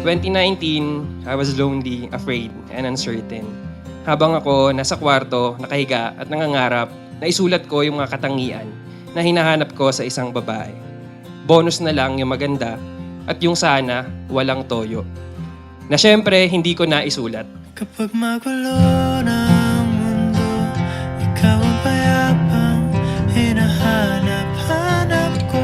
2019, I was lonely, afraid, and uncertain. Habang ako nasa kwarto, nakahiga at nangangarap, naisulat ko yung mga katangian na hinahanap ko sa isang babae. Bonus na lang yung maganda at yung sana walang toyo. Na syempre, hindi ko naisulat. Kapag magulo ng mundo, ikaw ang payapang hinahanap-hanap ko.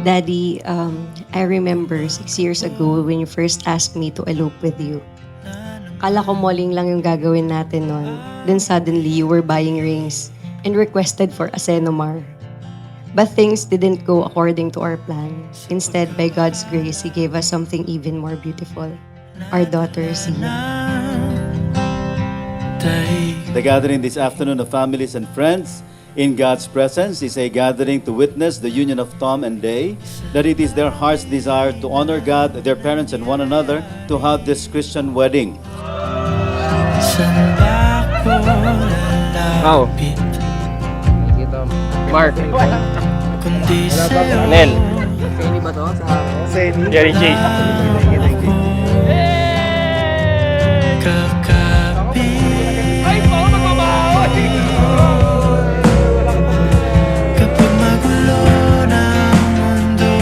Daddy, I remember 6 years ago when you first asked me to elope with you. Kala ko malling lang yung gagawin natin nun. Then suddenly, you were buying rings and requested for a Senomar. But things didn't go according to our plan. Instead, by God's grace, He gave us something even more beautiful. Our daughter, Sia. The gathering this afternoon of families and friends in God's presence is a gathering to witness the union of Tom and Day, that it is their heart's desire to honor God, their parents, and one another to have this Christian wedding. Saan ba ako lalapit? Mark, Kundi sa'yo. Nel, Seni ba to? Sa Jerry J. Kapag magulo ng mundo,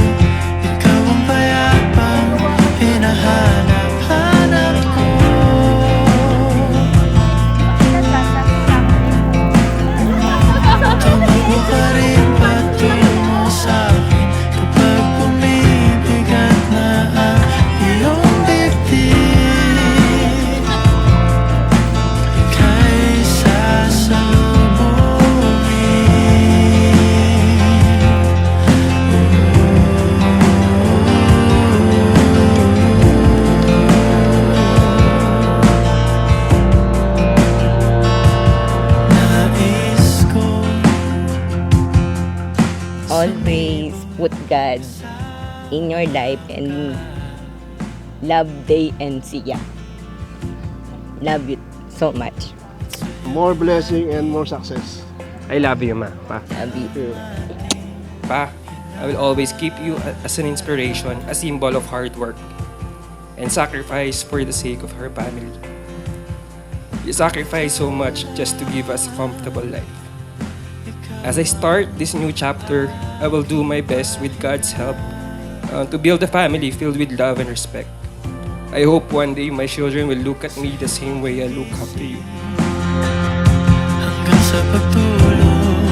ikaw ang payapang hinahanap-hanap ko. Tumakbo ka rin patungo sa'kin kapag bumibigat na ang iyong dibdib. Ika'y Always put God in your life and love Day and Sia. Love you so much. More blessing and more success. I love you, Ma. Pa. Love you. Pa, I will always keep you as an inspiration, a symbol of hard work and sacrifice for the sake of her family. You sacrifice so much just to give us a comfortable life. As I start this new chapter, I will do my best with God's help to build a family filled with love and respect. I hope one day my children will look at me the same way I look up to you. hanggang sa pagtulog,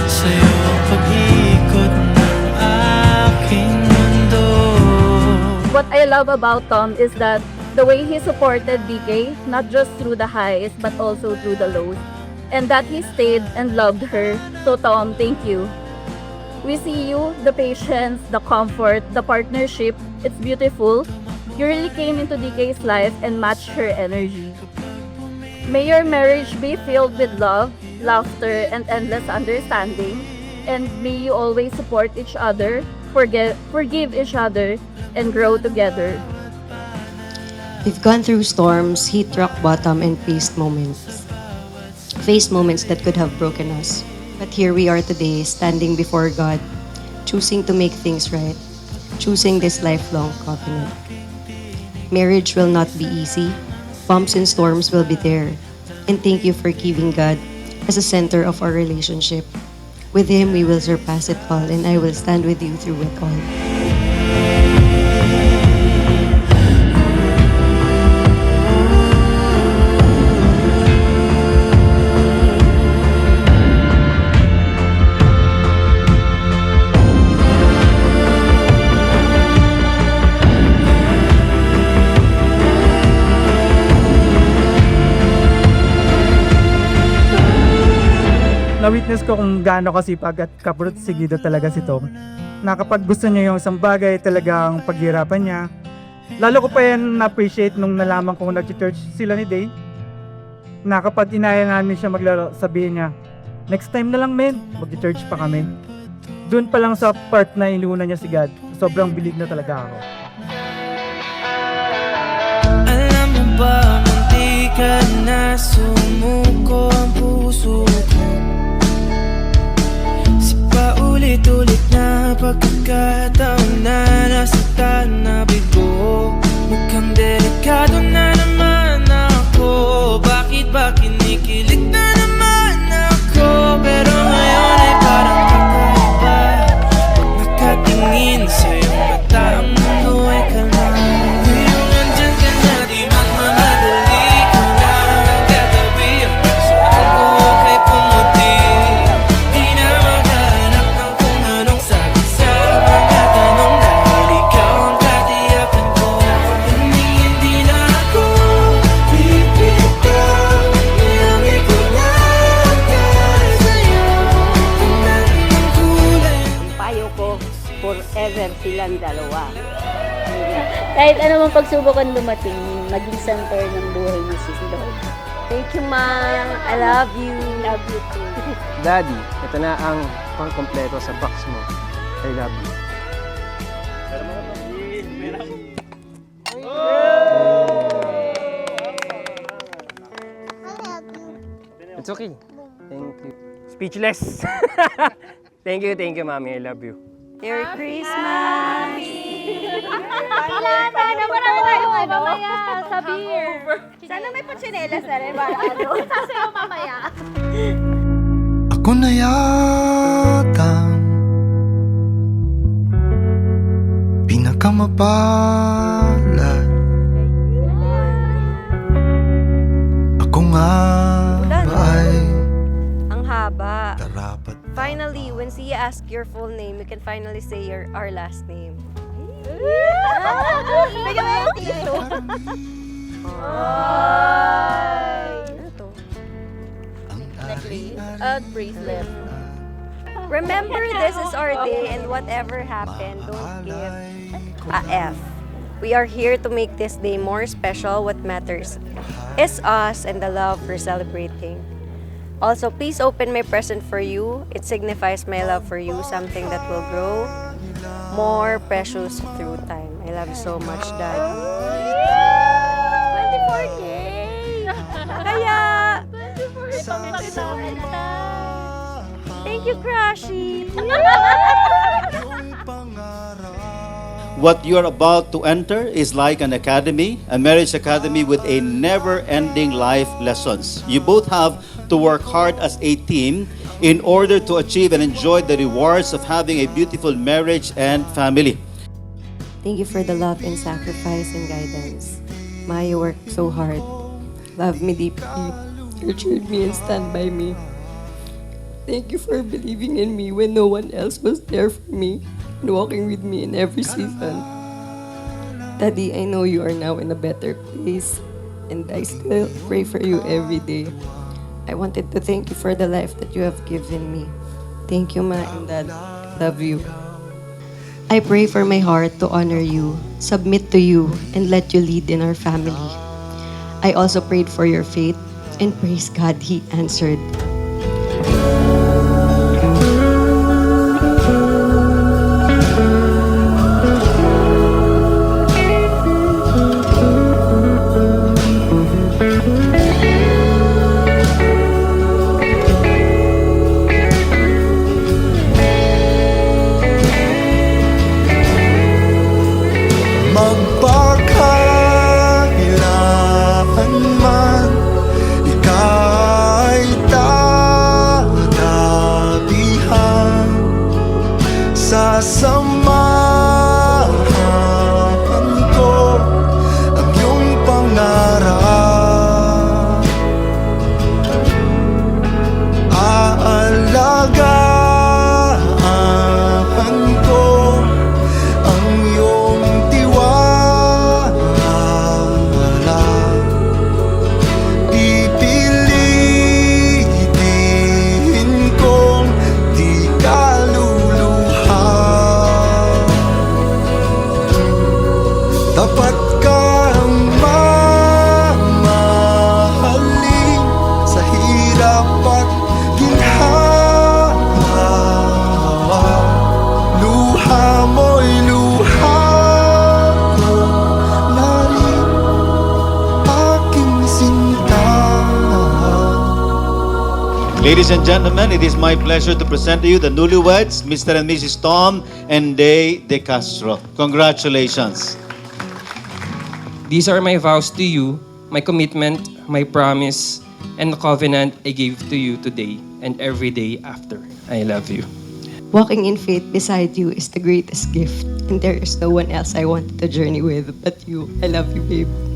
sa'yo ang pag-ikot ng aking mundo. What I love about Tom is that the way he supported DK, not just through the highs, but also through the lows. And that he stayed and loved her. So Tom, thank you. We see you, the patience, the comfort, the partnership. It's beautiful. You really came into DK's life and matched her energy. May your marriage be filled with love, laughter, and endless understanding. And may you always support each other, forgive each other, and grow together. We've gone through storms, hit rock bottom, and faced moments. Faced moments that could have broken us. But here we are today, standing before God, choosing to make things right, choosing this lifelong covenant. Marriage will not be easy. Bumps and storms will be there. And thank you for giving God as a center of our relationship. With Him, we will surpass it all, and I will stand with you through it all. Na-witness ko kung gaano kasipag at kaprotesigido talaga si Tom. Na kapag gusto niya yung isang bagay, talagang paghirapan niya. Lalo ko pa yan na-appreciate nung nalaman kong nag-church sila ni Day. Na kapag inaya namin siya maglaro, sabihin niya, next time na lang men, mag-church pa kami. Doon pa lang sa part na inuna niya si God, sobrang believe na talaga ako. Alam mo ba, munti ka na sumuko ang puso ko. Paulit-ulit na pagkakataon na nasaktan na bigo. Mukhang delikado na naman ako. Bakit ba kinikilig na naman ako? Pero ngayon ay parang kakaiba. Pag nakatingin sa iyong mata, ang mundo ay kalma. Ngayong nandyan ka na, di magmamadali ka na. Katabi ang puso ko kay pumuti. Di na maghanap ng kung anong sabi sa mga tanong, dahil ikaw ang katiyakan ko. Hindi na ako pipitaw. Ilangi ko lang dahil sa'yo. Kung namin ang kulay. Payo ko, forever silang dalawa. Kahit anumang pagsubok ang dumating, maging center ng buhay ni si Lord. Thank you, Ma. I love you. Love you too. Daddy, ito na ang pangkompleto sa box mo. I love you. It's okay. Thank you. Speechless. Thank you, Mommy. I love you. Merry Christmas! Marami tayong ano, sa beer. Sana may pachinelas na rin para ano. Sasayo mamaya. Ako na yatang pinakamapalad. Ako nga ba ay Ang haba. karapat? Finally, when Sia asks your full name, you can finally say our last name. Bigyan mo yung tissue. Ano to? Necklace. Bracelet. Remember, this is our day, and whatever happened, don't give a F. We are here to make this day more special. What matters is us and the love we're celebrating. Also, please open my present for you. It signifies my love for you, something that will grow more precious through time. I love you so much, Dad. 24K! Kaya, 24K! thank you, Crushy. What you are about to enter is like an academy, a marriage academy with a never-ending life lessons. You both have to work hard as a team in order to achieve and enjoy the rewards of having a beautiful marriage and family. Thank you for the love and sacrifice and guidance. Ma, you worked so hard. Love me deeply. Nurtured me and stand by me. Thank you for believing in me when no one else was there for me and walking with me in every season. Daddy, I know you are now in a better place and I still pray for you every day. I wanted to thank you for the life that you have given me. Thank you, Ma and Dad. Love you. I pray for my heart to honor you, submit to you, and let you lead in our family. I also prayed for your faith, and praise God, He answered. Magpakailanman man, ika'y tatabihan. Sasamahan ko ang iyong pangarap. Aalagaan ko ang iyong tiwala. Pipilitin kong di kaluluhan. Ladies and gentlemen, it is my pleasure to present to you the newlyweds, Mr. and Mrs. Tom and Day De Castro. Congratulations. These are my vows to you, my commitment, my promise, and the covenant I gave to you today and every day after. I love you. Walking in faith beside you is the greatest gift, and there is no one else I wanted to journey with but you. I love you, babe.